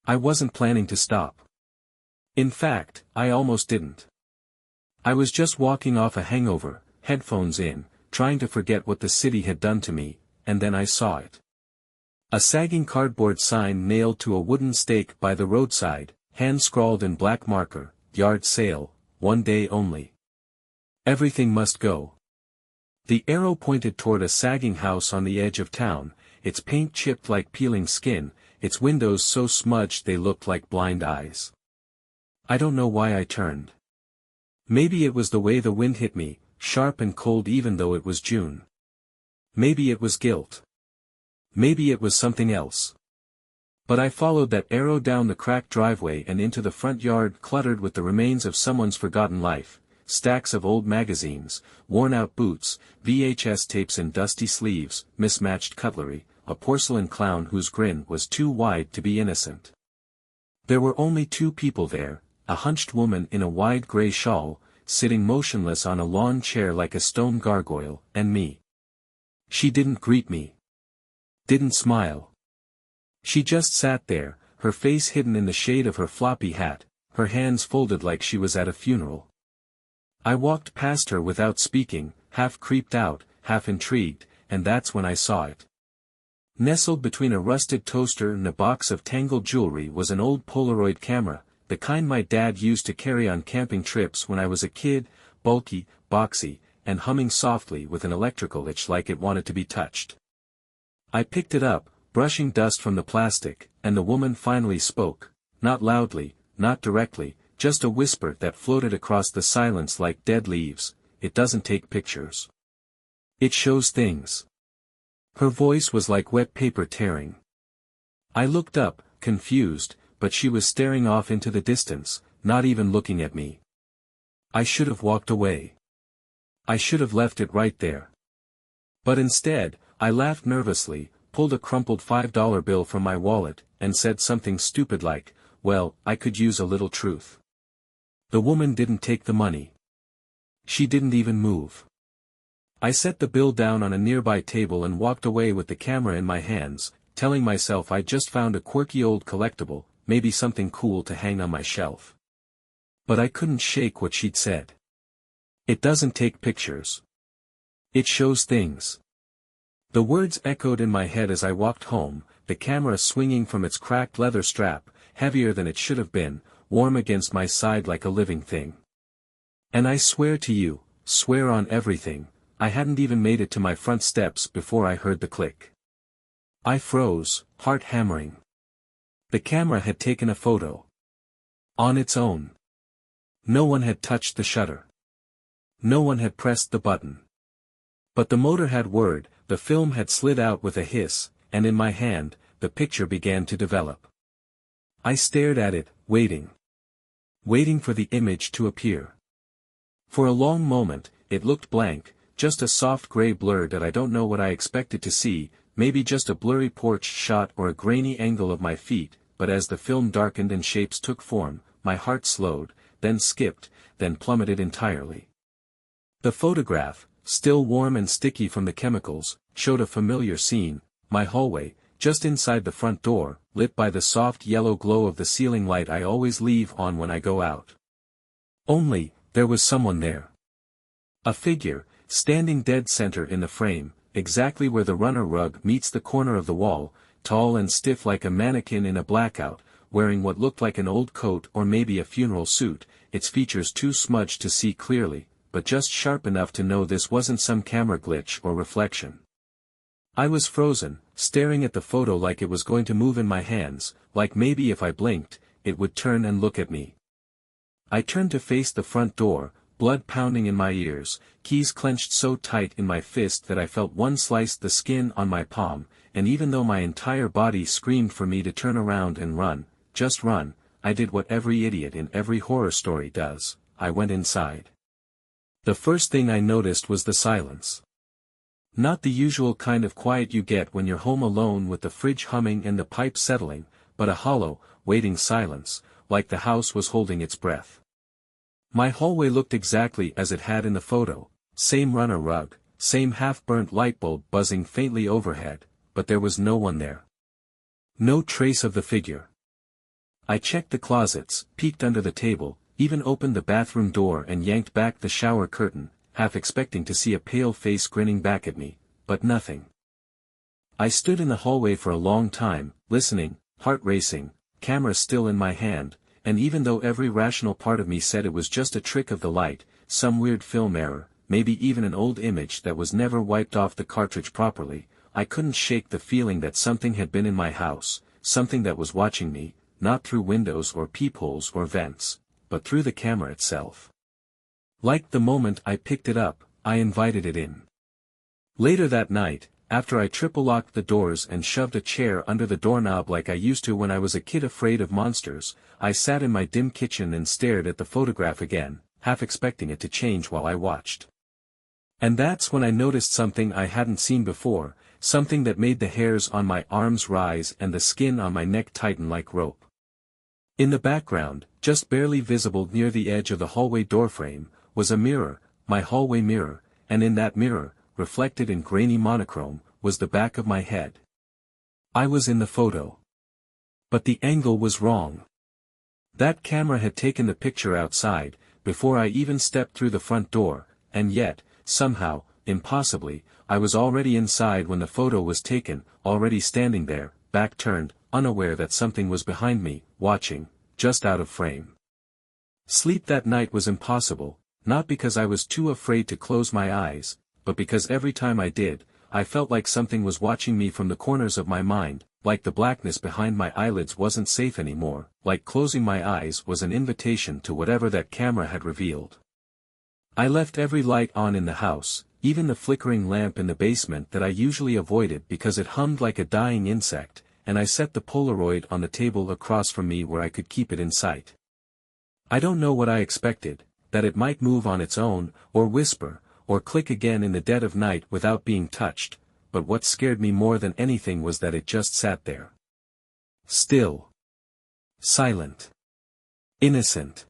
I wasn't planning to stop. In fact, I almost didn't. I was just walking off a hangover, headphones in, trying to forget what the city had done to me, and then I saw it. A sagging cardboard sign nailed to a wooden stake by the roadside, hand-scrawled in black marker, yard sale, 1 day only. Everything must go. The arrow pointed toward a sagging house on the edge of town, its paint chipped like peeling skin, its windows so smudged they looked like blind eyes. I don't know why I turned. Maybe it was the way the wind hit me, sharp and cold even though it was June. Maybe it was guilt. Maybe it was something else. But I followed that arrow down the cracked driveway and into the front yard cluttered with the remains of someone's forgotten life, stacks of old magazines, worn-out boots, VHS tapes in dusty sleeves, mismatched cutlery, a porcelain clown whose grin was too wide to be innocent. There were only 2 people there, a hunched woman in a wide gray shawl, sitting motionless on a lawn chair like a stone gargoyle, and me. She didn't greet me. Didn't smile. She just sat there, her face hidden in the shade of her floppy hat, her hands folded like she was at a funeral. I walked past her without speaking, half creeped out, half intrigued, and that's when I saw it. Nestled between a rusted toaster and a box of tangled jewelry was an old Polaroid camera, the kind my dad used to carry on camping trips when I was a kid, bulky, boxy, and humming softly with an electrical itch like it wanted to be touched. I picked it up, brushing dust from the plastic, and the woman finally spoke, not loudly, not directly, just a whisper that floated across the silence like dead leaves. It doesn't take pictures. It shows things. Her voice was like wet paper tearing. I looked up, confused, but she was staring off into the distance, not even looking at me. I should have walked away. I should have left it right there. But instead, I laughed nervously, pulled a crumpled $5 bill from my wallet, and said something stupid like, "Well, I could use a little truth." The woman didn't take the money. She didn't even move. I set the bill down on a nearby table and walked away with the camera in my hands, telling myself I just found a quirky old collectible, maybe something cool to hang on my shelf. But I couldn't shake what she'd said. It doesn't take pictures. It shows things. The words echoed in my head as I walked home, the camera swinging from its cracked leather strap, heavier than it should have been, warm against my side like a living thing. And I swear to you, swear on everything, I hadn't even made it to my front steps before I heard the click. I froze, heart hammering. The camera had taken a photo. On its own. No one had touched the shutter. No one had pressed the button. But the motor had whirred, the film had slid out with a hiss, and in my hand, the picture began to develop. I stared at it, waiting. Waiting for the image to appear. For a long moment, it looked blank, just a soft gray blur that I don't know what I expected to see, maybe just a blurry porch shot or a grainy angle of my feet, but as the film darkened and shapes took form, my heart slowed, then skipped, then plummeted entirely. The photograph, still warm and sticky from the chemicals, showed a familiar scene, my hallway, just inside the front door, lit by the soft yellow glow of the ceiling light I always leave on when I go out. Only, there was someone there. A figure, standing dead center in the frame, exactly where the runner rug meets the corner of the wall, tall and stiff like a mannequin in a blackout, wearing what looked like an old coat or maybe a funeral suit, its features too smudged to see clearly, but just sharp enough to know this wasn't some camera glitch or reflection. I was frozen, staring at the photo like it was going to move in my hands, like maybe if I blinked, it would turn and look at me. I turned to face the front door, blood pounding in my ears, keys clenched so tight in my fist that I felt one slice the skin on my palm, and even though my entire body screamed for me to turn around and run, just run, I did what every idiot in every horror story does, I went inside. The first thing I noticed was the silence. Not the usual kind of quiet you get when you're home alone with the fridge humming and the pipe settling, but a hollow, waiting silence, like the house was holding its breath. My hallway looked exactly as it had in the photo, same runner rug, same half-burnt light bulb buzzing faintly overhead, but there was no one there. No trace of the figure. I checked the closets, peeked under the table, even opened the bathroom door and yanked back the shower curtain, half expecting to see a pale face grinning back at me, but nothing. I stood in the hallway for a long time, listening, heart racing, camera still in my hand, and even though every rational part of me said it was just a trick of the light, some weird film error, maybe even an old image that was never wiped off the cartridge properly, I couldn't shake the feeling that something had been in my house, something that was watching me, not through windows or peepholes or vents, but through the camera itself. Like the moment I picked it up, I invited it in. Later that night, after I triple-locked the doors and shoved a chair under the doorknob like I used to when I was a kid afraid of monsters, I sat in my dim kitchen and stared at the photograph again, half expecting it to change while I watched. And that's when I noticed something I hadn't seen before, something that made the hairs on my arms rise and the skin on my neck tighten like rope. In the background, just barely visible near the edge of the hallway doorframe, was a mirror, my hallway mirror, and in that mirror, reflected in grainy monochrome, was the back of my head. I was in the photo. But the angle was wrong. That camera had taken the picture outside, before I even stepped through the front door, and yet, somehow, impossibly, I was already inside when the photo was taken, already standing there, back turned, unaware that something was behind me, watching, just out of frame. Sleep that night was impossible, not because I was too afraid to close my eyes, but because every time I did, I felt like something was watching me from the corners of my mind, like the blackness behind my eyelids wasn't safe anymore, like closing my eyes was an invitation to whatever that camera had revealed. I left every light on in the house, even the flickering lamp in the basement that I usually avoided because it hummed like a dying insect, and I set the Polaroid on the table across from me where I could keep it in sight. I don't know what I expected, that it might move on its own, or whisper, or click again in the dead of night without being touched, but what scared me more than anything was that it just sat there. Still. Silent. Innocent.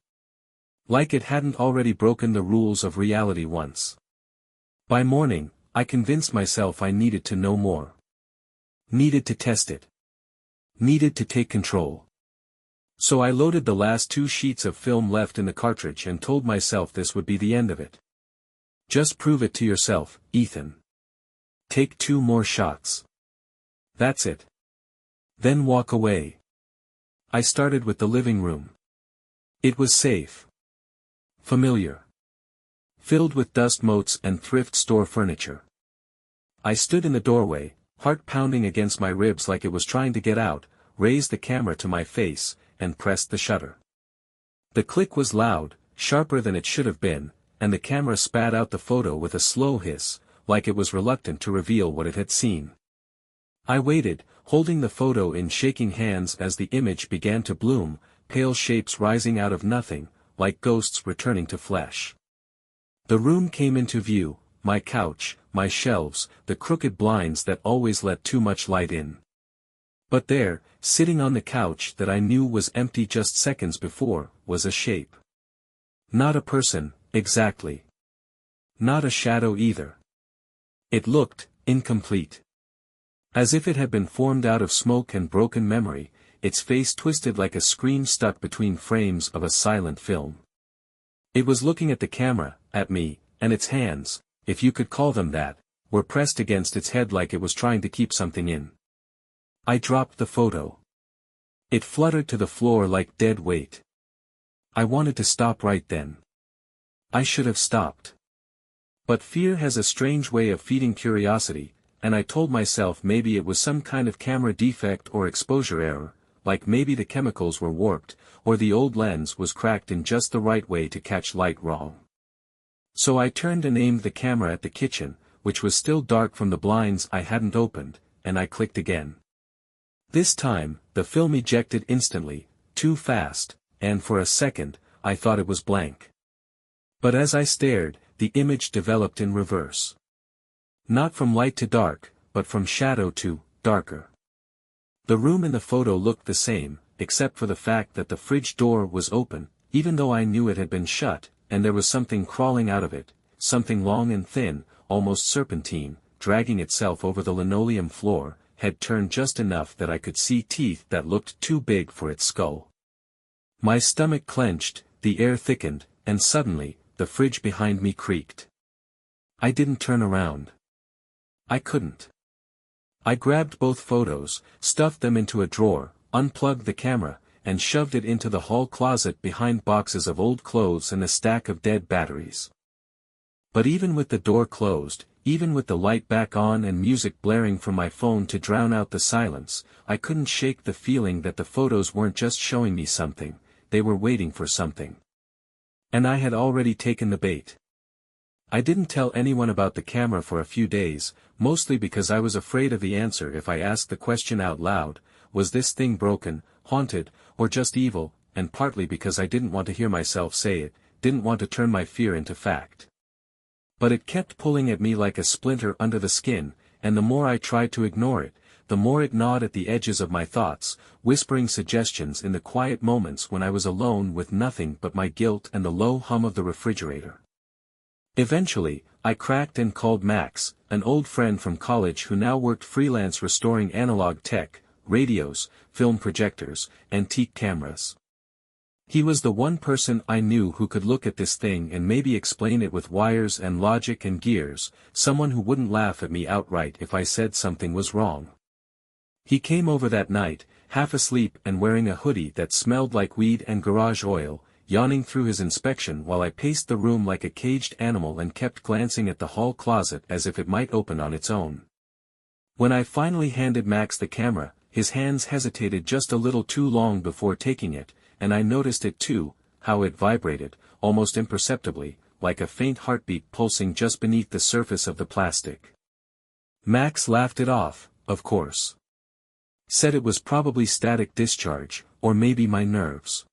Like it hadn't already broken the rules of reality once. By morning, I convinced myself I needed to know more. Needed to test it. Needed to take control. So I loaded the last 2 sheets of film left in the cartridge and told myself this would be the end of it. Just prove it to yourself, Ethan. Take 2 more shots. That's it. Then walk away. I started with the living room. It was safe. Familiar. Filled with dust motes and thrift store furniture. I stood in the doorway, heart pounding against my ribs like it was trying to get out, raised the camera to my face, and pressed the shutter. The click was loud, sharper than it should have been, and the camera spat out the photo with a slow hiss, like it was reluctant to reveal what it had seen. I waited, holding the photo in shaking hands as the image began to bloom, pale shapes rising out of nothing, like ghosts returning to flesh. The room came into view, my couch, my shelves, the crooked blinds that always let too much light in. But there, sitting on the couch that I knew was empty just seconds before, was a shape. Not a person, exactly. Not a shadow either. It looked incomplete. As if it had been formed out of smoke and broken memory, its face twisted like a screen stuck between frames of a silent film. It was looking at the camera, at me, and its hands, if you could call them that, were pressed against its head like it was trying to keep something in. I dropped the photo. It fluttered to the floor like dead weight. I wanted to stop right then. I should have stopped. But fear has a strange way of feeding curiosity, and I told myself maybe it was some kind of camera defect or exposure error, like maybe the chemicals were warped, or the old lens was cracked in just the right way to catch light wrong. So I turned and aimed the camera at the kitchen, which was still dark from the blinds I hadn't opened, and I clicked again. This time, the film ejected instantly, too fast, and for a second, I thought it was blank. But as I stared, the image developed in reverse. Not from light to dark, but from shadow to darker. The room in the photo looked the same, except for the fact that the fridge door was open, even though I knew it had been shut, and there was something crawling out of it, something long and thin, almost serpentine, dragging itself over the linoleum floor, head turned just enough that I could see teeth that looked too big for its skull. My stomach clenched, the air thickened, and suddenly, the fridge behind me creaked. I didn't turn around. I couldn't. I grabbed both photos, stuffed them into a drawer, unplugged the camera, and shoved it into the hall closet behind boxes of old clothes and a stack of dead batteries. But even with the door closed, even with the light back on and music blaring from my phone to drown out the silence, I couldn't shake the feeling that the photos weren't just showing me something, they were waiting for something. And I had already taken the bait. I didn't tell anyone about the camera for a few days, mostly because I was afraid of the answer if I asked the question out loud: was this thing broken, haunted, or just evil, and partly because I didn't want to hear myself say it, didn't want to turn my fear into fact. But it kept pulling at me like a splinter under the skin, and the more I tried to ignore it, the more it gnawed at the edges of my thoughts, whispering suggestions in the quiet moments when I was alone with nothing but my guilt and the low hum of the refrigerator. Eventually, I cracked and called Max, an old friend from college who now worked freelance restoring analog tech, radios, film projectors, antique cameras. He was the one person I knew who could look at this thing and maybe explain it with wires and logic and gears, someone who wouldn't laugh at me outright if I said something was wrong. He came over that night, half asleep and wearing a hoodie that smelled like weed and garage oil, yawning through his inspection while I paced the room like a caged animal and kept glancing at the hall closet as if it might open on its own. When I finally handed Max the camera, his hands hesitated just a little too long before taking it, and I noticed it too, how it vibrated, almost imperceptibly, like a faint heartbeat pulsing just beneath the surface of the plastic. Max laughed it off, of course. Said it was probably static discharge, or maybe my nerves.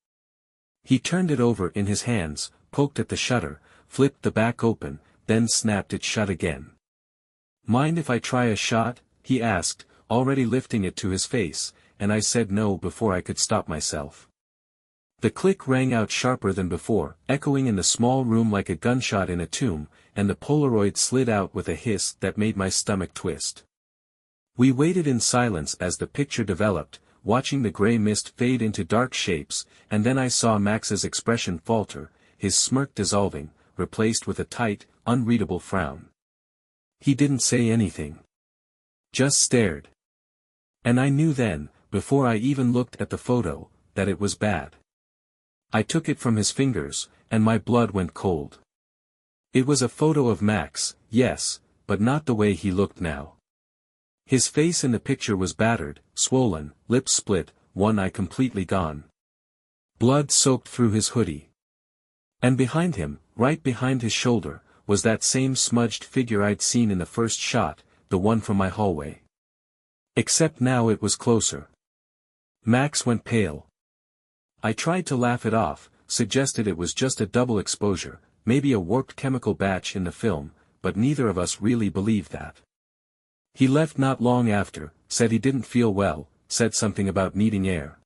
He turned it over in his hands, poked at the shutter, flipped the back open, then snapped it shut again. "Mind if I try a shot?" he asked, already lifting it to his face, and I said no before I could stop myself. The click rang out sharper than before, echoing in the small room like a gunshot in a tomb, and the Polaroid slid out with a hiss that made my stomach twist. We waited in silence as the picture developed, watching the gray mist fade into dark shapes, and then I saw Max's expression falter, his smirk dissolving, replaced with a tight, unreadable frown. He didn't say anything. Just stared. And I knew then, before I even looked at the photo, that it was bad. I took it from his fingers, and my blood went cold. It was a photo of Max, yes, but not the way he looked now. His face in the picture was battered, swollen, lips split, one eye completely gone. Blood soaked through his hoodie. And behind him, right behind his shoulder, was that same smudged figure I'd seen in the first shot, the one from my hallway. Except now it was closer. Max went pale. I tried to laugh it off, suggested it was just a double exposure, maybe a warped chemical batch in the film, but neither of us really believed that. He left not long after, said he didn't feel well, said something about needing air.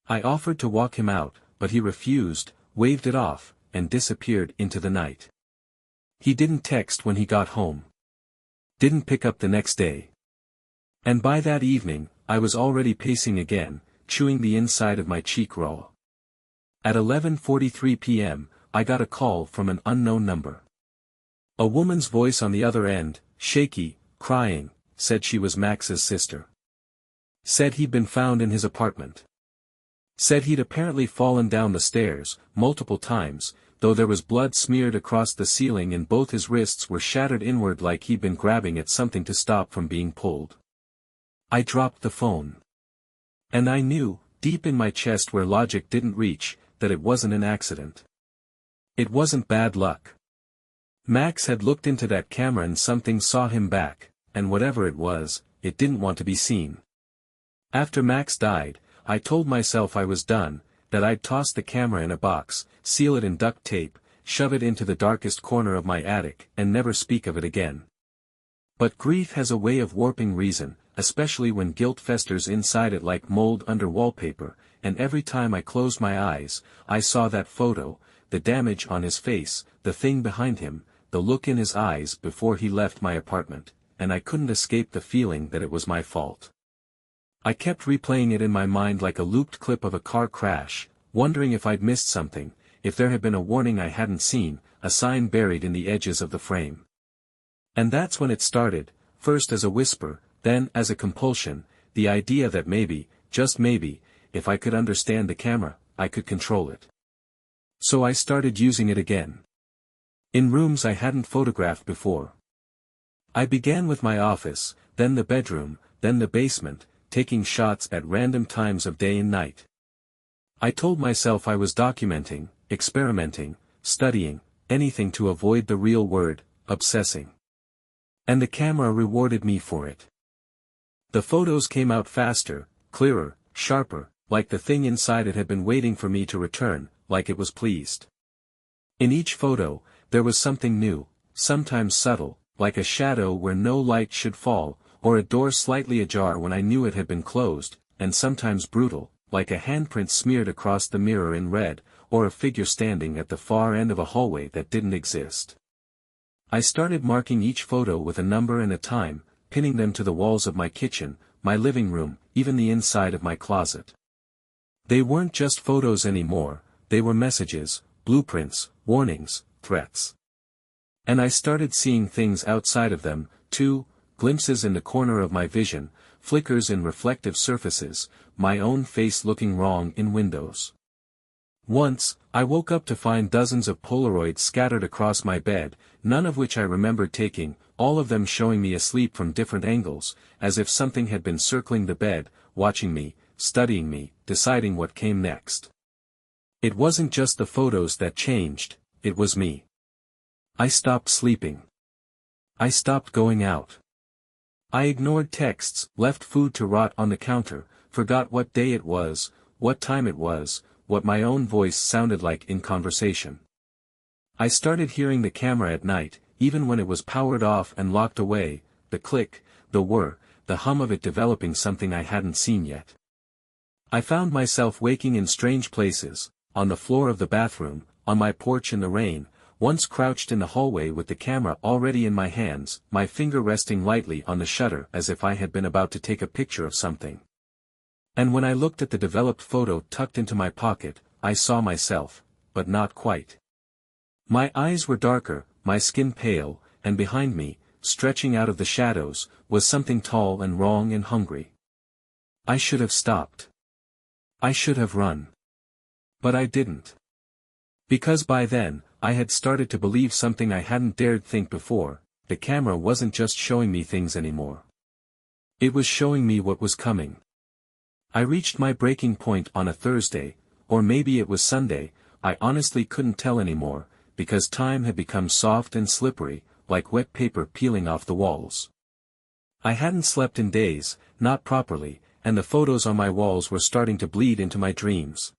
I offered to walk him out, but he refused, waved it off, and disappeared into the night. He didn't text when he got home. Didn't pick up the next day. And by that evening, I was already pacing again, chewing the inside of my cheek raw. At 11:43 p.m., I got a call from an unknown number. A woman's voice on the other end, shaky, crying, said she was Max's sister. Said he'd been found in his apartment. Said he'd apparently fallen down the stairs, multiple times, though there was blood smeared across the ceiling and both his wrists were shattered inward like he'd been grabbing at something to stop from being pulled. I dropped the phone. And I knew, deep in my chest where logic didn't reach, that it wasn't an accident. It wasn't bad luck. Max had looked into that camera and something saw him back, and whatever it was, it didn't want to be seen. After Max died, I told myself I was done, that I'd toss the camera in a box, seal it in duct tape, shove it into the darkest corner of my attic, and never speak of it again. But grief has a way of warping reason, especially when guilt festers inside it like mold under wallpaper, and every time I closed my eyes, I saw that photo, the damage on his face, the thing behind him, the look in his eyes before he left my apartment, and I couldn't escape the feeling that it was my fault. I kept replaying it in my mind like a looped clip of a car crash, wondering if I'd missed something, if there had been a warning I hadn't seen, a sign buried in the edges of the frame. And that's when it started, first as a whisper, then as a compulsion, the idea that maybe, just maybe, if I could understand the camera, I could control it. So I started using it again. In rooms I hadn't photographed before. I began with my office, then the bedroom, then the basement, taking shots at random times of day and night. I told myself I was documenting, experimenting, studying, anything to avoid the real word, obsessing. And the camera rewarded me for it. The photos came out faster, clearer, sharper, like the thing inside it had been waiting for me to return, like it was pleased. In each photo, there was something new, sometimes subtle, like a shadow where no light should fall, or a door slightly ajar when I knew it had been closed, and sometimes brutal, like a handprint smeared across the mirror in red, or a figure standing at the far end of a hallway that didn't exist. I started marking each photo with a number and a time, pinning them to the walls of my kitchen, my living room, even the inside of my closet. They weren't just photos anymore, they were messages, blueprints, warnings, threats. And I started seeing things outside of them, too, glimpses in the corner of my vision, flickers in reflective surfaces, my own face looking wrong in windows. Once, I woke up to find dozens of Polaroids scattered across my bed, none of which I remembered taking, all of them showing me asleep from different angles, as if something had been circling the bed, watching me, studying me, deciding what came next. It wasn't just the photos that changed, it was me. I stopped sleeping. I stopped going out. I ignored texts, left food to rot on the counter, forgot what day it was, what time it was, what my own voice sounded like in conversation. I started hearing the camera at night, even when it was powered off and locked away, the click, the whir, the hum of it developing something I hadn't seen yet. I found myself waking in strange places, on the floor of the bathroom, on my porch in the rain, once crouched in the hallway with the camera already in my hands, my finger resting lightly on the shutter as if I had been about to take a picture of something. And when I looked at the developed photo tucked into my pocket, I saw myself, but not quite. My eyes were darker, my skin pale, and behind me, stretching out of the shadows, was something tall and wrong and hungry. I should have stopped. I should have run. But I didn't. Because by then, I had started to believe something I hadn't dared think before, the camera wasn't just showing me things anymore. It was showing me what was coming. I reached my breaking point on a Thursday, or maybe it was Sunday, I honestly couldn't tell anymore, because time had become soft and slippery, like wet paper peeling off the walls. I hadn't slept in days, not properly, and the photos on my walls were starting to bleed into my dreams.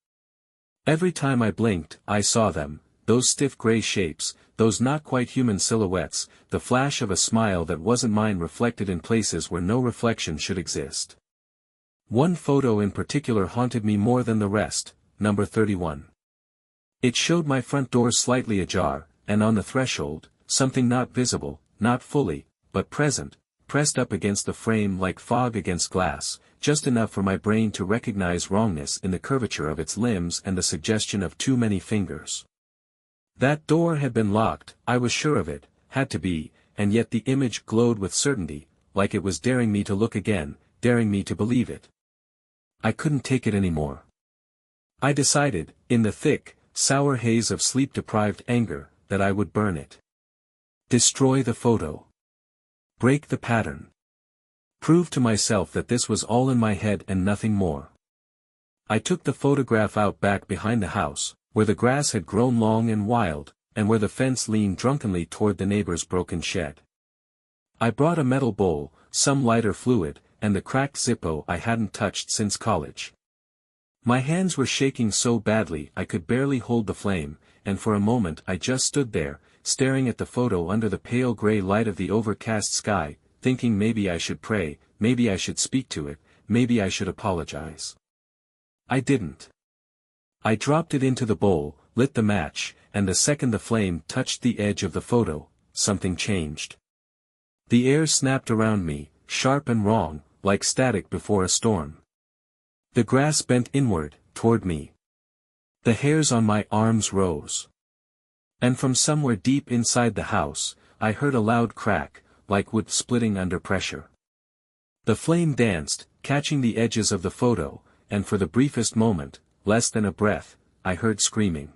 Every time I blinked, I saw them, those stiff gray shapes, those not quite human silhouettes, the flash of a smile that wasn't mine reflected in places where no reflection should exist. One photo in particular haunted me more than the rest, number 31. It showed my front door slightly ajar, and on the threshold, something not visible, not fully, but present, pressed up against the frame like fog against glass, just enough for my brain to recognize wrongness in the curvature of its limbs and the suggestion of too many fingers. That door had been locked, I was sure of it, had to be, and yet the image glowed with certainty, like it was daring me to look again, daring me to believe it. I couldn't take it anymore. I decided, in the thick, sour haze of sleep-deprived anger, that I would burn it. Destroy the photo. Break the pattern. Prove to myself that this was all in my head and nothing more. I took the photograph out back behind the house, where the grass had grown long and wild, and where the fence leaned drunkenly toward the neighbor's broken shed. I brought a metal bowl, some lighter fluid, and the cracked Zippo I hadn't touched since college. My hands were shaking so badly I could barely hold the flame, and for a moment I just stood there, staring at the photo under the pale gray light of the overcast sky, thinking maybe I should pray, maybe I should speak to it, maybe I should apologize. I didn't. I dropped it into the bowl, lit the match, and the second the flame touched the edge of the photo, something changed. The air snapped around me, sharp and wrong, like static before a storm. The grass bent inward, toward me. The hairs on my arms rose. And from somewhere deep inside the house, I heard a loud crack, like wood splitting under pressure. The flame danced, catching the edges of the photo, and for the briefest moment, less than a breath, I heard screaming.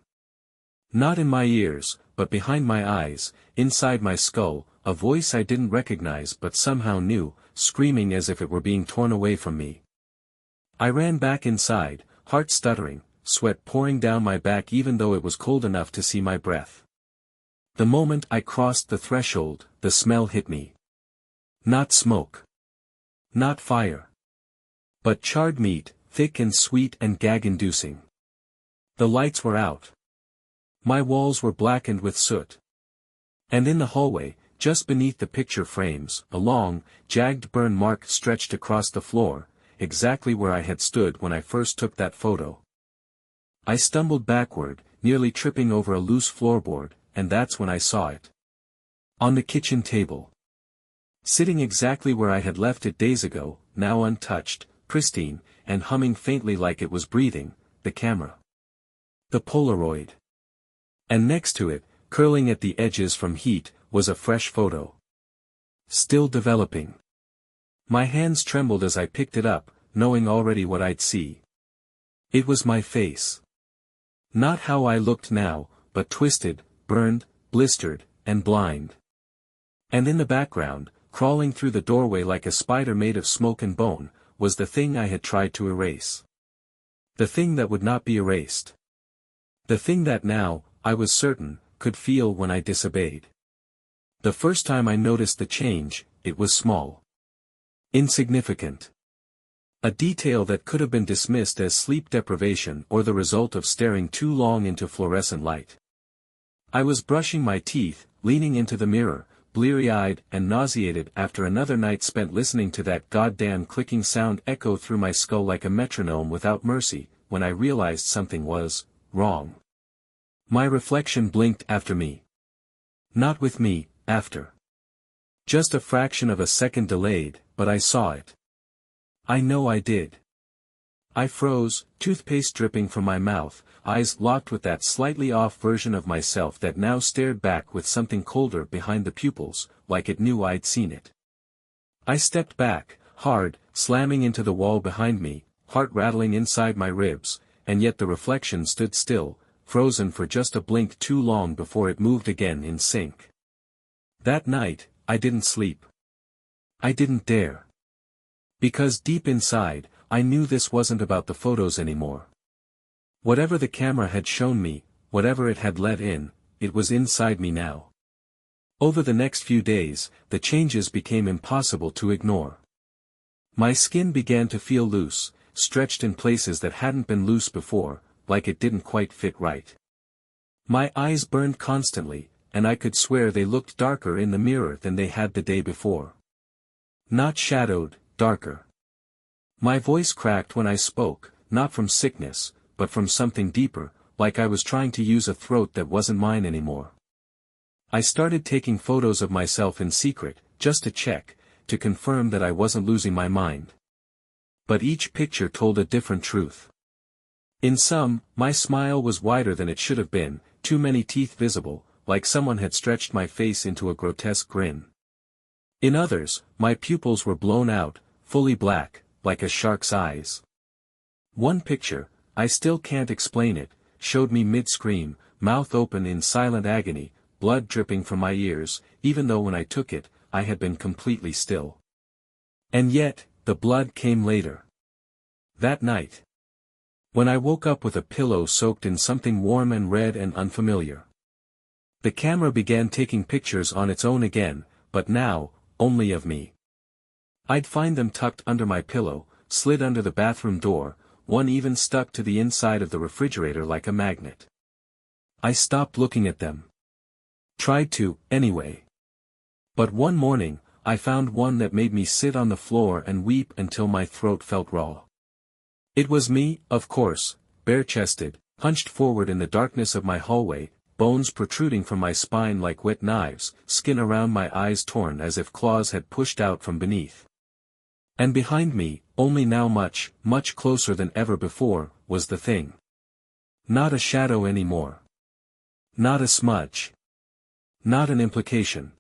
Not in my ears, but behind my eyes, inside my skull, a voice I didn't recognize but somehow knew, screaming as if it were being torn away from me. I ran back inside, heart stuttering, sweat pouring down my back even though it was cold enough to see my breath. The moment I crossed the threshold, the smell hit me. Not smoke. Not fire. But charred meat, thick and sweet and gag-inducing. The lights were out. My walls were blackened with soot. And in the hallway, just beneath the picture frames, a long, jagged burn mark stretched across the floor, exactly where I had stood when I first took that photo. I stumbled backward, nearly tripping over a loose floorboard, and that's when I saw it. On the kitchen table. Sitting exactly where I had left it days ago, now untouched, pristine, and humming faintly like it was breathing, the camera. The Polaroid. And next to it, curling at the edges from heat, was a fresh photo. Still developing. My hands trembled as I picked it up, knowing already what I'd see. It was my face. Not how I looked now, but twisted, burned, blistered, and blind. And in the background, crawling through the doorway like a spider made of smoke and bone, was the thing I had tried to erase. The thing that would not be erased. The thing that now, I was certain, could feel when I disobeyed. The first time I noticed the change, it was small. Insignificant. A detail that could have been dismissed as sleep deprivation or the result of staring too long into fluorescent light. I was brushing my teeth, leaning into the mirror, bleary-eyed and nauseated after another night spent listening to that goddamn clicking sound echo through my skull like a metronome without mercy, when I realized something was wrong. My reflection blinked after me. Not with me, after. Just a fraction of a second delayed, but I saw it. I know I did. I froze, toothpaste dripping from my mouth, eyes locked with that slightly off version of myself that now stared back with something colder behind the pupils, like it knew I'd seen it. I stepped back, hard, slamming into the wall behind me, heart rattling inside my ribs, and yet the reflection stood still, frozen for just a blink too long before it moved again in sync. That night, I didn't sleep. I didn't dare. Because deep inside, I knew this wasn't about the photos anymore. Whatever the camera had shown me, whatever it had let in, it was inside me now. Over the next few days, the changes became impossible to ignore. My skin began to feel loose, stretched in places that hadn't been loose before, like it didn't quite fit right. My eyes burned constantly, and I could swear they looked darker in the mirror than they had the day before. Not shadowed, darker. My voice cracked when I spoke, not from sickness, but from something deeper, like I was trying to use a throat that wasn't mine anymore. I started taking photos of myself in secret, just to check, to confirm that I wasn't losing my mind. But each picture told a different truth. In some, my smile was wider than it should have been, too many teeth visible, like someone had stretched my face into a grotesque grin. In others, my pupils were blown out, fully black, like a shark's eyes. One picture, I still can't explain it, showed me mid-scream, mouth open in silent agony, blood dripping from my ears, even though when I took it, I had been completely still. And yet, the blood came later. That night. When I woke up with a pillow soaked in something warm and red and unfamiliar. The camera began taking pictures on its own again, but now, only of me. I'd find them tucked under my pillow, slid under the bathroom door, one even stuck to the inside of the refrigerator like a magnet. I stopped looking at them. Tried to, anyway. But one morning, I found one that made me sit on the floor and weep until my throat felt raw. It was me, of course, bare-chested, hunched forward in the darkness of my hallway, bones protruding from my spine like wet knives, skin around my eyes torn as if claws had pushed out from beneath. And behind me, only now much, much closer than ever before, was the thing. Not a shadow anymore. Not a smudge. Not an implication.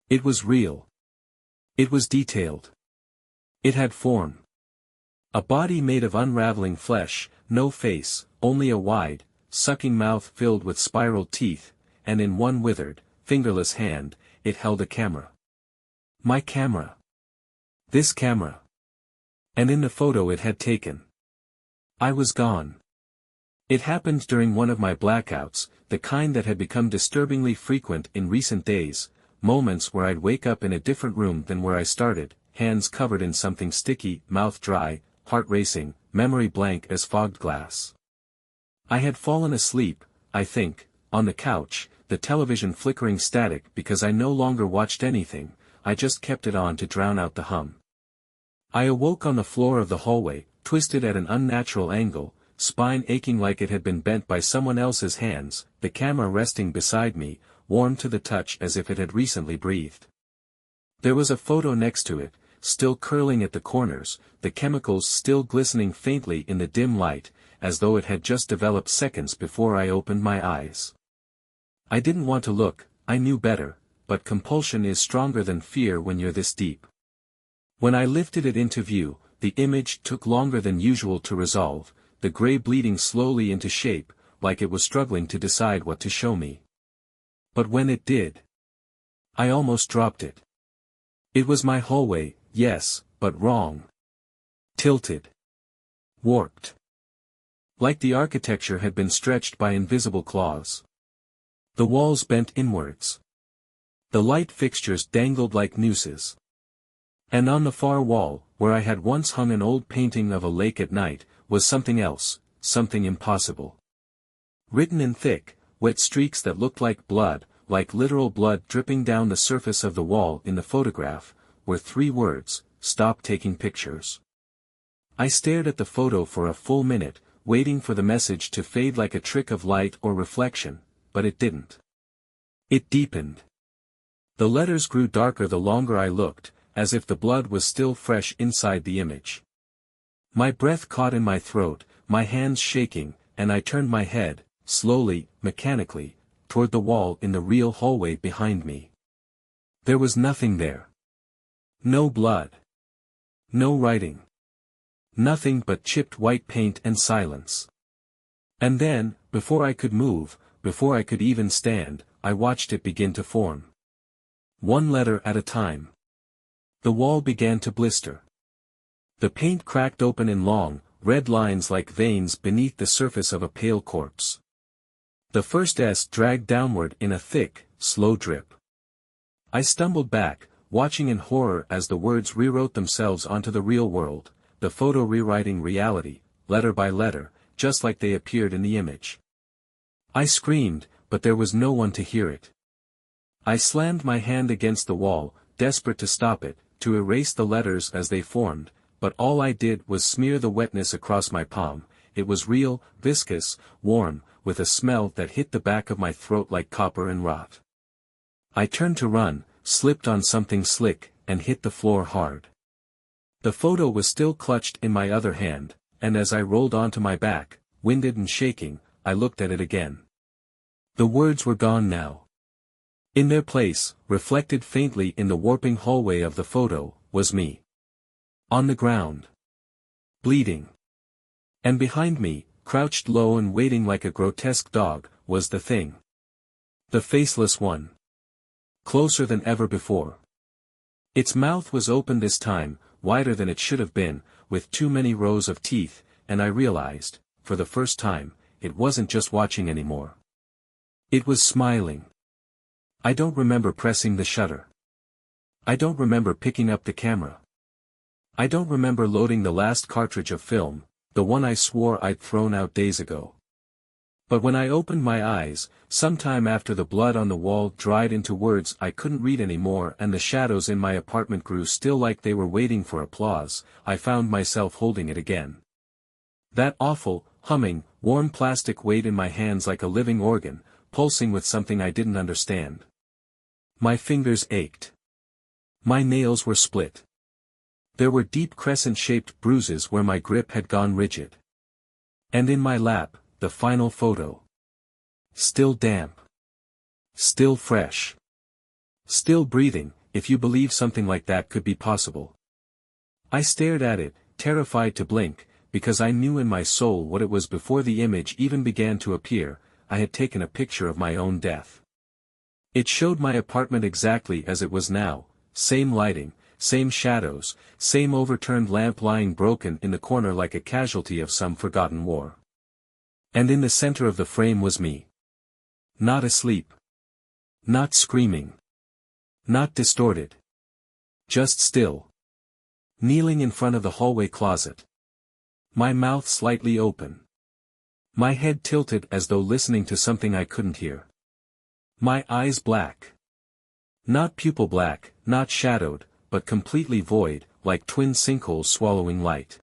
It was real. It was detailed. It had form. A body made of unraveling flesh, no face, only a wide, sucking mouth filled with spiral teeth, and in one withered, fingerless hand, it held a camera. My camera. This camera. And in the photo it had taken. I was gone. It happened during one of my blackouts, the kind that had become disturbingly frequent in recent days, moments where I'd wake up in a different room than where I started, hands covered in something sticky, mouth dry, heart racing, memory blank as fogged glass. I had fallen asleep, I think, on the couch, the television flickering static because I no longer watched anything, I just kept it on to drown out the hum. I awoke on the floor of the hallway, twisted at an unnatural angle, spine aching like it had been bent by someone else's hands, the camera resting beside me, warm to the touch as if it had recently breathed. There was a photo next to it, still curling at the corners, the chemicals still glistening faintly in the dim light, as though it had just developed seconds before I opened my eyes. I didn't want to look, I knew better, but compulsion is stronger than fear when you're this deep. When I lifted it into view, the image took longer than usual to resolve, the gray bleeding slowly into shape, like it was struggling to decide what to show me. But when it did, I almost dropped it. It was my hallway, yes, but wrong. Tilted. Warped. Like the architecture had been stretched by invisible claws. The walls bent inwards. The light fixtures dangled like nooses. And on the far wall, where I had once hung an old painting of a lake at night, was something else, something impossible. Written in thick, wet streaks that looked like blood, like literal blood dripping down the surface of the wall in the photograph, were 3 words, "Stop taking pictures." I stared at the photo for a full minute, waiting for the message to fade like a trick of light or reflection, but it didn't. It deepened. The letters grew darker the longer I looked, as if the blood was still fresh inside the image. My breath caught in my throat, my hands shaking, and I turned my head, slowly, mechanically, toward the wall in the real hallway behind me. There was nothing there. No blood. No writing. Nothing but chipped white paint and silence. And then, before I could move, before I could even stand, I watched it begin to form. One letter at a time. The wall began to blister. The paint cracked open in long, red lines like veins beneath the surface of a pale corpse. The first S dragged downward in a thick, slow drip. I stumbled back, watching in horror as the words rewrote themselves onto the real world, the photo rewriting reality, letter by letter, just like they appeared in the image. I screamed, but there was no one to hear it. I slammed my hand against the wall, desperate to stop it, to erase the letters as they formed, but all I did was smear the wetness across my palm. It was real, viscous, warm, with a smell that hit the back of my throat like copper and rot. I turned to run, slipped on something slick, and hit the floor hard. The photo was still clutched in my other hand, and as I rolled onto my back, winded and shaking, I looked at it again. The words were gone now. In their place, reflected faintly in the warping hallway of the photo, was me. On the ground. Bleeding. And behind me, crouched low and waiting like a grotesque dog, was the thing. The faceless one. Closer than ever before. Its mouth was open this time, wider than it should have been, with too many rows of teeth, and I realized, for the first time, it wasn't just watching anymore. It was smiling. I don't remember pressing the shutter. I don't remember picking up the camera. I don't remember loading the last cartridge of film, the one I swore I'd thrown out days ago. But when I opened my eyes, sometime after the blood on the wall dried into words I couldn't read anymore and the shadows in my apartment grew still like they were waiting for applause, I found myself holding it again. That awful, humming, warm plastic weighed in my hands like a living organ, pulsing with something I didn't understand. My fingers ached. My nails were split. There were deep crescent-shaped bruises where my grip had gone rigid. And in my lap, the final photo. Still damp. Still fresh. Still breathing, if you believe something like that could be possible. I stared at it, terrified to blink, because I knew in my soul what it was before the image even began to appear. I had taken a picture of my own death. It showed my apartment exactly as it was now, same lighting, same shadows, same overturned lamp lying broken in the corner like a casualty of some forgotten war. And in the center of the frame was me. Not asleep. Not screaming. Not distorted. Just still. Kneeling in front of the hallway closet. My mouth slightly open. My head tilted as though listening to something I couldn't hear. My eyes black. Not pupil black, not shadowed, but completely void, like twin sinkholes swallowing light.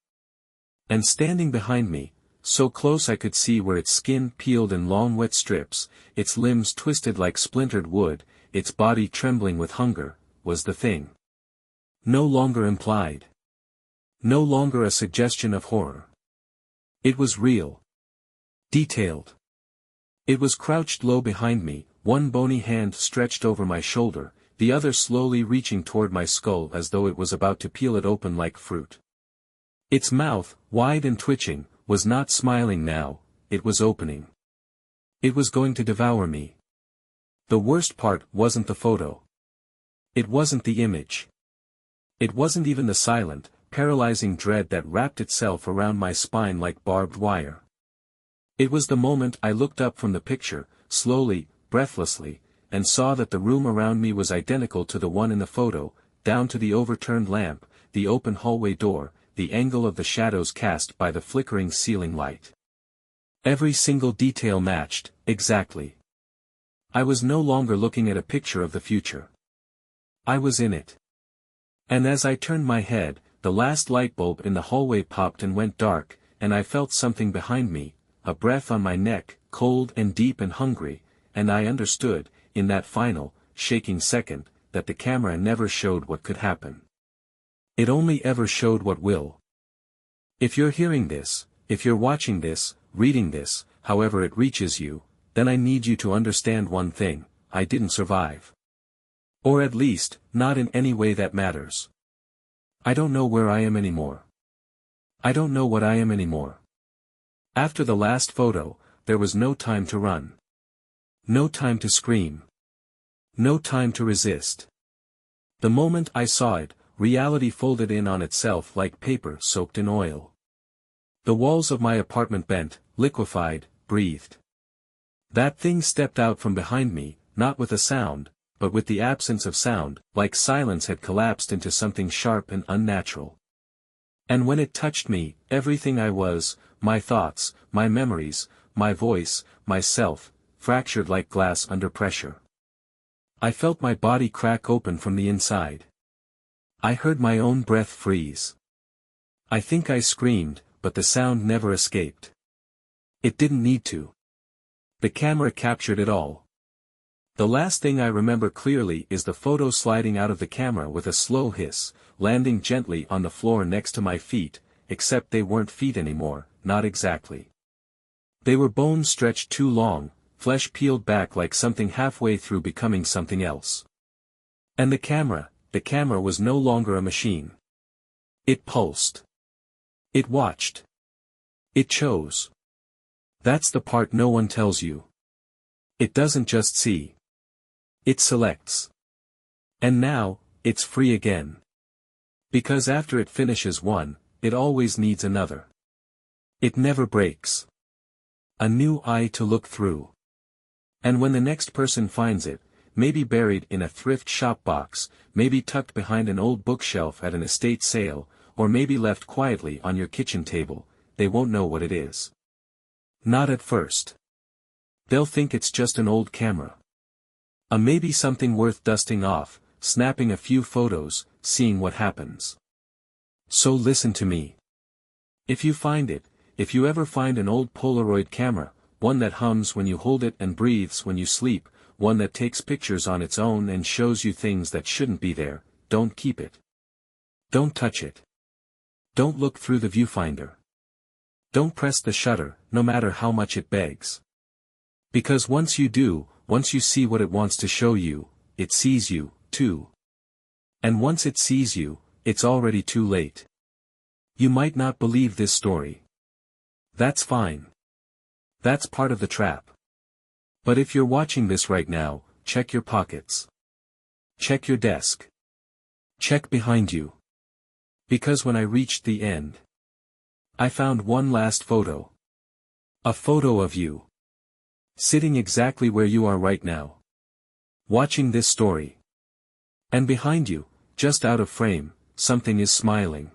And standing behind me, so close I could see where its skin peeled in long wet strips, its limbs twisted like splintered wood, its body trembling with hunger, was the thing. No longer implied. No longer a suggestion of horror. It was real. Detailed. It was crouched low behind me, one bony hand stretched over my shoulder, the other slowly reaching toward my skull as though it was about to peel it open like fruit. Its mouth, wide and twitching, was not smiling now, it was opening. It was going to devour me. The worst part wasn't the photo. It wasn't the image. It wasn't even the silent, paralyzing dread that wrapped itself around my spine like barbed wire. It was the moment I looked up from the picture, slowly, breathlessly, and saw that the room around me was identical to the one in the photo, down to the overturned lamp, the open hallway door, the angle of the shadows cast by the flickering ceiling light. Every single detail matched, exactly. I was no longer looking at a picture of the future. I was in it. And as I turned my head, the last light bulb in the hallway popped and went dark, and I felt something behind me, a breath on my neck, cold and deep and hungry, and I understood, in that final, shaking second, that the camera never showed what could happen. It only ever showed what will. If you're hearing this, if you're watching this, reading this, however it reaches you, then I need you to understand one thing: I didn't survive. Or at least, not in any way that matters. I don't know where I am anymore. I don't know what I am anymore. After the last photo, there was no time to run. No time to scream. No time to resist. The moment I saw it, reality folded in on itself like paper soaked in oil. The walls of my apartment bent, liquefied, breathed. That thing stepped out from behind me, not with a sound, but with the absence of sound, like silence had collapsed into something sharp and unnatural. And when it touched me, everything I was, my thoughts, my memories, my voice, myself, fractured like glass under pressure. I felt my body crack open from the inside. I heard my own breath freeze. I think I screamed, but the sound never escaped. It didn't need to. The camera captured it all. The last thing I remember clearly is the photo sliding out of the camera with a slow hiss, landing gently on the floor next to my feet, except they weren't feet anymore, not exactly. They were bones stretched too long, flesh peeled back like something halfway through becoming something else. And the camera was no longer a machine. It pulsed. It watched. It chose. That's the part no one tells you. It doesn't just see. It selects. And now, it's free again. Because after it finishes one, it always needs another. It never breaks. A new eye to look through. And when the next person finds it, maybe buried in a thrift shop box, maybe tucked behind an old bookshelf at an estate sale, or maybe left quietly on your kitchen table, they won't know what it is. Not at first. They'll think it's just an old camera. Maybe something worth dusting off, snapping a few photos, seeing what happens. So listen to me. If you find it, if you ever find an old Polaroid camera, one that hums when you hold it and breathes when you sleep, one that takes pictures on its own and shows you things that shouldn't be there, don't keep it. Don't touch it. Don't look through the viewfinder. Don't press the shutter, no matter how much it begs. Because once you do, once you see what it wants to show you, it sees you, too. And once it sees you, it's already too late. You might not believe this story. That's fine. That's part of the trap. But if you're watching this right now, check your pockets. Check your desk. Check behind you. Because when I reached the end, I found one last photo. A photo of you. Sitting exactly where you are right now. Watching this story. And behind you, just out of frame, something is smiling.